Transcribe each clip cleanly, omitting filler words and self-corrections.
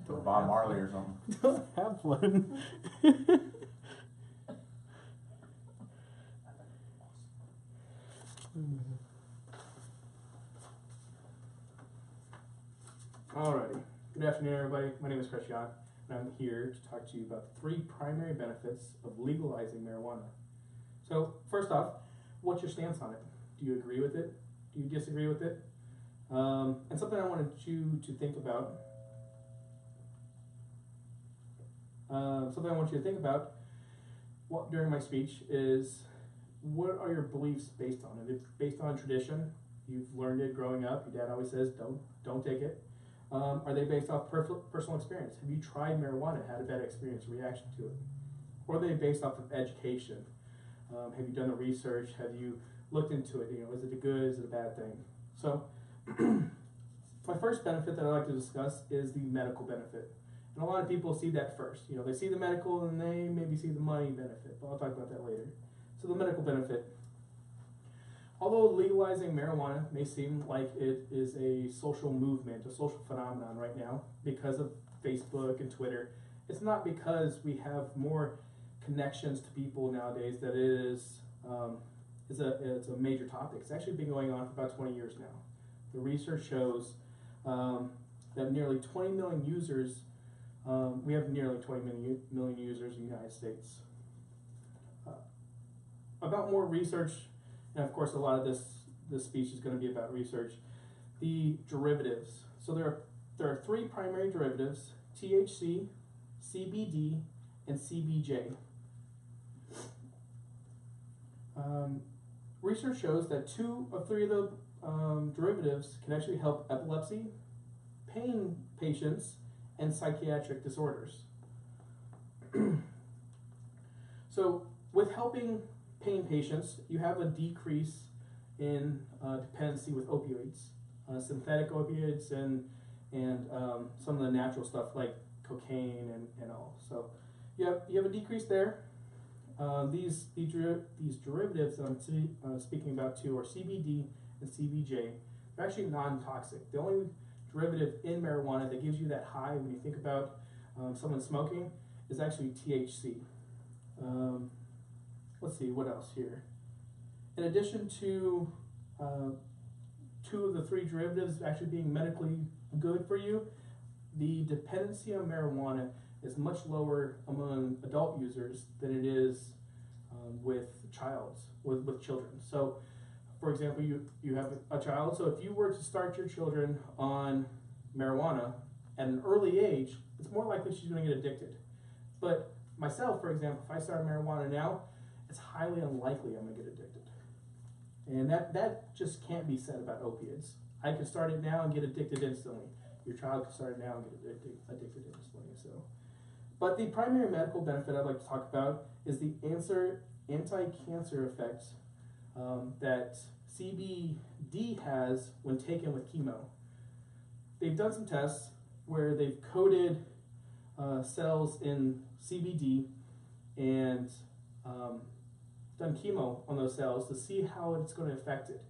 Or Bob Marley or something. Don't have one. Alrighty. Good afternoon, everybody. My name is Christian, and I'm here to talk to you about the 3 primary benefits of legalizing marijuana. So, first off, what's your stance on it? Do you agree with it? Do you disagree with it? And something I wanted you to think about. During my speech is, what are your beliefs based on? Is it based on tradition? You've learned it growing up. Your dad always says, don't take it. Are they based off personal experience? Have you tried marijuana, had a bad experience, reaction to it? Or are they based off of education? Have you done the research? Have you looked into it? Is it a good, is it a bad thing? So, my first benefit that I'd like to discuss is the medical benefit. And a lot of people see that first. They see the medical and they maybe see the money benefit, but I'll talk about that later. So the medical benefit. Although legalizing marijuana may seem like it is a social movement, a social phenomenon right now because of Facebook and Twitter, it's not because we have more connections to people nowadays that it is it's a major topic. It's actually been going on for about 20 years now. The research shows that nearly 20 million users, we have nearly 20 million users in the United States. About more research, and of course a lot of this speech is going to be about research, the derivatives. So there are 3 primary derivatives: THC, CBD, and CBJ. Research shows that 2 of 3 of the derivatives can actually help epilepsy, pain patients, and psychiatric disorders. So with helping pain patients, you have a decrease in dependency with opioids, synthetic opioids, and some of the natural stuff like cocaine and all. So you have a decrease there. These derivatives that I'm speaking about too are CBD and CBJ. They're actually non-toxic. The only derivative in marijuana that gives you that high when you think about someone smoking is actually THC. Let's see, what else here? In addition to 2 of the 3 derivatives actually being medically good for you, the dependency on marijuana is much lower among adult users than it is with children. So, for example, you have a child, so if you were to start your children on marijuana at an early age, it's more likely she's going to get addicted. But myself, for example, if I start marijuana now, it's highly unlikely I'm going to get addicted. And that just can't be said about opiates. I can start it now and get addicted instantly. Your child can start it now and get addicted instantly. But the primary medical benefit I'd like to talk about is the anti-cancer effects that CBD has when taken with chemo. They've done some tests where they've coated cells in CBD and done chemo on those cells to see how it's going to affect it.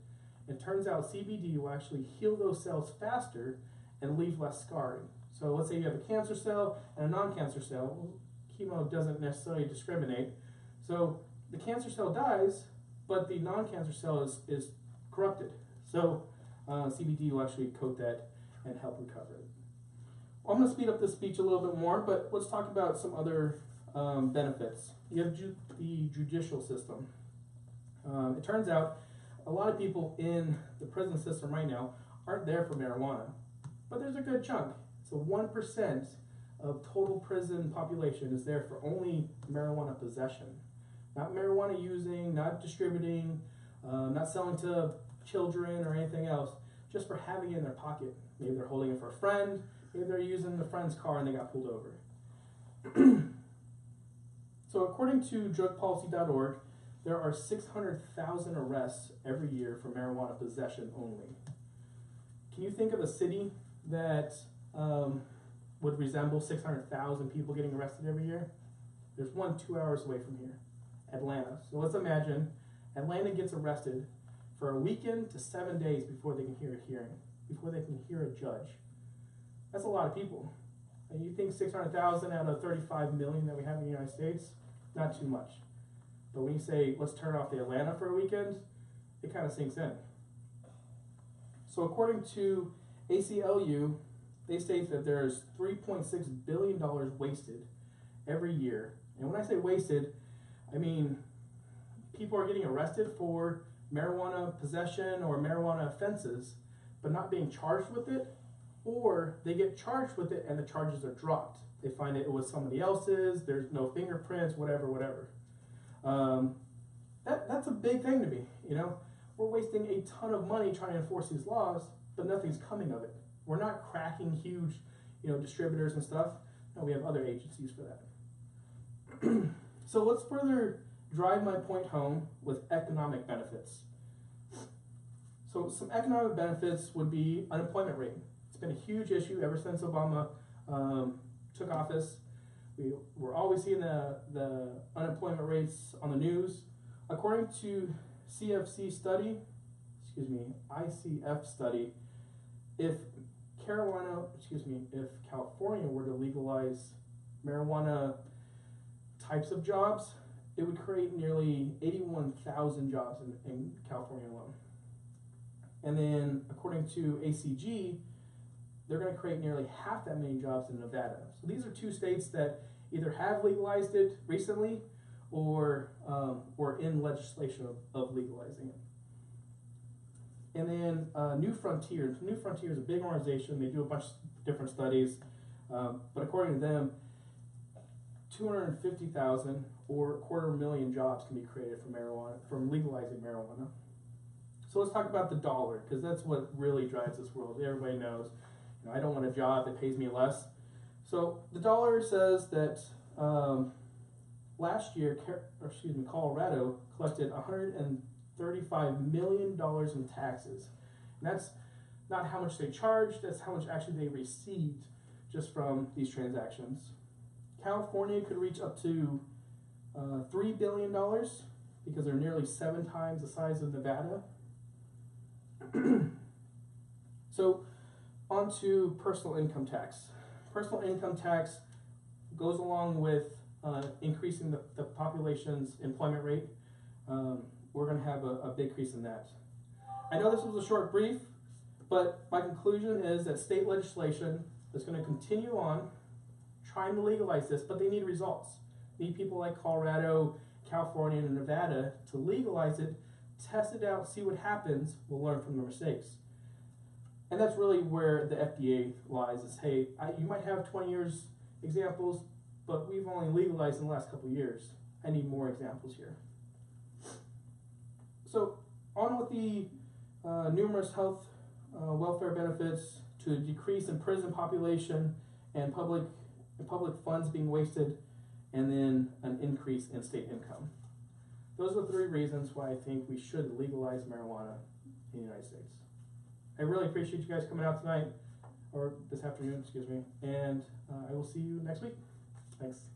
It turns out CBD will actually heal those cells faster and leave less scarring. So let's say you have a cancer cell and a non-cancer cell. Well, chemo doesn't necessarily discriminate. So the cancer cell dies, but the non-cancer cell is corrupted. So CBD will actually coat that and help recover it. Well, I'm going to speed up this speech a little bit more, but let's talk about some other benefits. You have the judicial system. It turns out a lot of people in the prison system right now aren't there for marijuana, but there's a good chunk. So 1% of total prison population is there for only marijuana possession. Not marijuana using, not distributing, not selling to children or anything else, just for having it in their pocket. Maybe they're holding it for a friend, maybe they're using the friend's car and they got pulled over. So according to drugpolicy.org, there are 600,000 arrests every year for marijuana possession only. Can you think of a city that would resemble 600,000 people getting arrested every year? There's one 2 hours away from here, Atlanta. So let's imagine Atlanta gets arrested for a weekend to 7 days before they can hear a hearing, before they can hear a judge. That's a lot of people. And you think 600,000 out of 35 million that we have in the United States, not too much. But when you say, let's turn off the Atlanta for a weekend, it kind of sinks in. So according to ACLU, they state that there's $3.6 billion wasted every year. And when I say wasted, I mean people are getting arrested for marijuana possession or marijuana offenses, but not being charged with it, or they get charged with it and the charges are dropped. They find it was somebody else's, there's no fingerprints, whatever. That's a big thing to me, you know. We're wasting a ton of money trying to enforce these laws, but nothing's coming of it. We're not cracking huge, you know, distributors and stuff. No, we have other agencies for that. So let's further drive my point home with economic benefits. So some economic benefits would be unemployment rate. It's been a huge issue ever since Obama took office. We're always seeing the unemployment rates on the news. According to ICF study, if California were to legalize marijuana types of jobs, it would create nearly 81,000 jobs in California alone. And then according to ACG, they're going to create nearly half that many jobs in Nevada. So these are two states that either have legalized it recently or in legislation of legalizing it. And then New Frontier. New Frontier is a big organization. They do a bunch of different studies. But according to them, 250,000 or 250,000 jobs can be created from legalizing marijuana. So let's talk about the dollar, because that's what really drives this world. Everybody knows, you know, I don't want a job that pays me less. So the dollar says that last year, Colorado collected $135 million in taxes. And that's not how much they charged, that's how much actually they received just from these transactions. California could reach up to $3 billion because they're nearly 7 times the size of Nevada. So on to personal income tax. Personal income tax goes along with increasing the population's employment rate. We're going to have a big increase in that. I know this was a short brief, but my conclusion is that state legislation is going to continue on trying to legalize this, but they need results. Need people like Colorado, California, and Nevada to legalize it, test it out, see what happens. We'll learn from their mistakes. And that's really where the FDA lies, is, hey, you might have 20 years examples, but we've only legalized in the last couple of years. I need more examples here. So on with the numerous health welfare benefits to a decrease in prison population and public funds being wasted, and then an increase in state income. Those are the 3 reasons why I think we should legalize marijuana in the United States. I really appreciate you guys coming out tonight, or this afternoon, excuse me, and I will see you next week. Thanks.